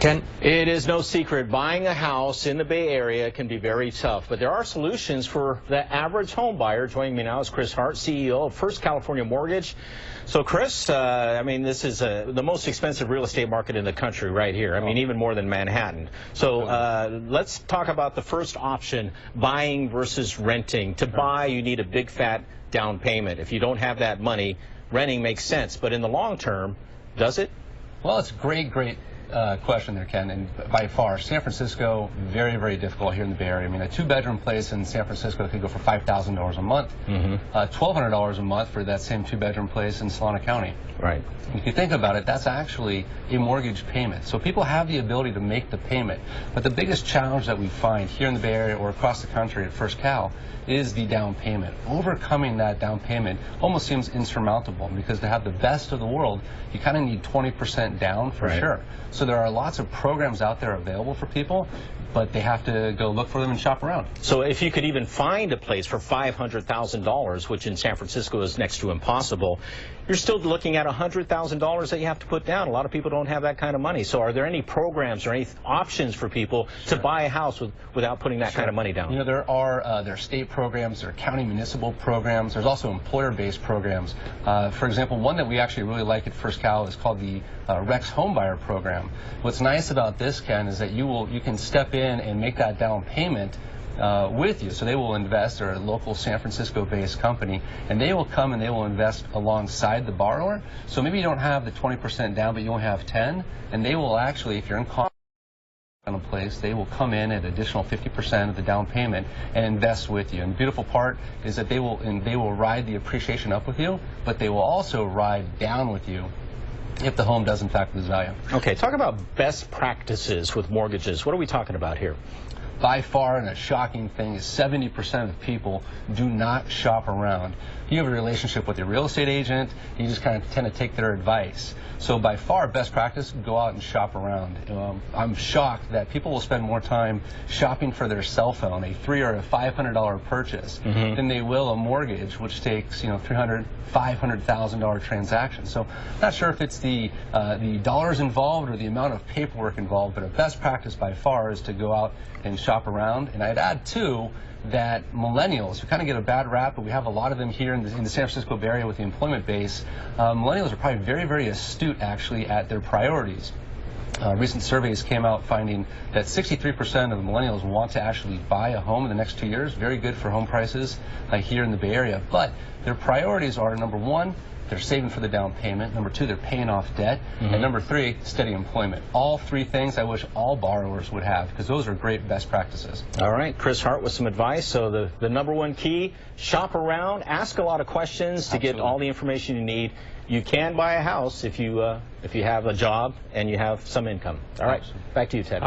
Ken? It is no secret buying a house in the Bay Area can be very tough, but there are solutions for the average home buyer. Joining me now is Chris Hart, CEO of First California Mortgage. So Chris, I mean, this is the most expensive real estate market in the country right here. I mean, even more than Manhattan. So let's talk about the first option, buying versus renting. To buy, you need a big fat down payment. If you don't have that money, renting makes sense. But in the long term, does it? Well, it's a great question there, Ken, and by far, San Francisco, very, very difficult here in the Bay Area. I mean, a two-bedroom place in San Francisco could go for $5,000 a month, $1,200 a month for that same two-bedroom place in Solana County. Right. If you think about it, that's actually a mortgage payment. So people have the ability to make the payment. But the biggest challenge that we find here in the Bay Area or across the country at First Cal is the down payment. Overcoming that down payment almost seems insurmountable, because to have the best of the world, you kind of need 20% down for sure. So there are lots of programs out there available for people, but they have to go look for them and shop around. So if you could even find a place for $500,000, which in San Francisco is next to impossible, you're still looking at $100,000 that you have to put down. A lot of people don't have that kind of money. So are there any programs or any options for people to buy a house without putting that kind of money down? You know, there are state programs, there are county municipal programs, there's also employer-based programs. For example, one that we actually really like at First Cal is called the Rex HomeBuyer program. What's nice about this, Ken, is that you can step in and make that down payment with you. So they will invest, or a local San Francisco-based company, and they will come and they will invest alongside the borrower. So maybe you don't have the 20% down, but you only have 10, and they will actually, if you're in contract on a place, they will come in at additional 50% of the down payment and invest with you. And the beautiful part is that they will ride the appreciation up with you, but they will also ride down with you if the home does in fact lose value. Okay, talk about best practices with mortgages. What are we talking about here? By far, and a shocking thing, is 70% of people do not shop around. You have a relationship with your real estate agent, you just kind of tend to take their advice. So by far, best practice, go out and shop around. I'm shocked that people will spend more time shopping for their cell phone, a $300 or a $500 purchase, than they will a mortgage, which takes, $300,000, $500,000 transaction. So I'm not sure if it's the dollars involved or the amount of paperwork involved, but a best practice by far is to go out and shop around. And I'd add too that millennials, who kind of get a bad rap, but we have a lot of them here in the San Francisco Bay Area with the employment base. Millennials are probably very, very astute actually at their priorities. Recent surveys came out finding that 63% of millennials want to actually buy a home in the next 2 years. Very good for home prices here in the Bay Area. But their priorities are, number one, they're saving for the down payment. Number two, they're paying off debt. And number three, steady employment. All three things I wish all borrowers would have, because those are great best practices. All right, Chris Hart with some advice. So the number one key, shop around, ask a lot of questions to get all the information you need. You can buy a house if you have a job and you have some income. All right, back to you, Ted.